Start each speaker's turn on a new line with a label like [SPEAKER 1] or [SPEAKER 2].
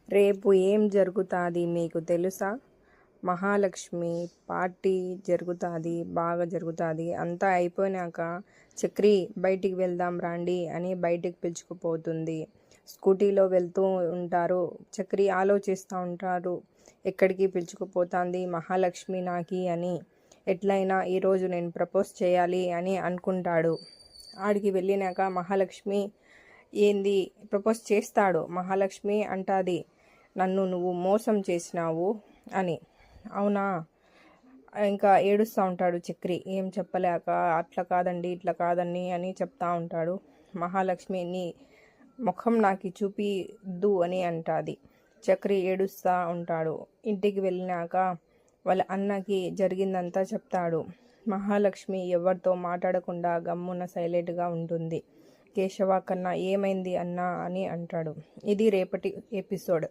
[SPEAKER 1] రేపు ఏం జరుగుతాది మీకు తెలుసా? మహాలక్ష్మి పార్టీ జరుగుతాది, బాగా జరుగుతాది. అంతా అయిపోయినాక చక్రి బయటికి వెళ్దాం రండి అని బయటికి పిలుచుకుపోతుంది. స్కూటీలో వెళ్తూ ఉంటారు. చక్రి ఆలోచిస్తూ ఉంటారు, ఎక్కడికి పిలుచుకుపోతుంది మహాలక్ష్మి నాకి అని. ఎట్లయినా ఈరోజు నేను ప్రపోజ్ చేయాలి అని అనుకుంటాడు. ఆడికి వెళ్ళినాక మహాలక్ష్మి ఏంది ప్రపోజ్ చేస్తాడు. మహాలక్ష్మి అంటాది, నన్ను నువ్వు మోసం చేసినావు అని. అవునా? ఇంకా ఏడుస్తూ ఉంటాడు చక్రి, ఏం చెప్పలేక. అట్లా కాదండి, ఇట్లా కాదండి అని చెప్తా ఉంటాడు. మహాలక్ష్మి నీ ముఖం నాకు చూపిద్దు అని అంటాది. చక్రి ఏడుస్తూ ఉంటాడు. ఇంటికి వెళ్ళినాక వాళ్ళ అన్నకి జరిగిందంతా చెప్తాడు. మహాలక్ష్మి ఎవరితో మాట్లాడకుండా గమ్మున సైలెంట్గా ఉంటుంది. కేశవ కన్నా ఏమైంది అన్నా అని అంటాడు. ఇది రేపటి ఎపిసోడ్.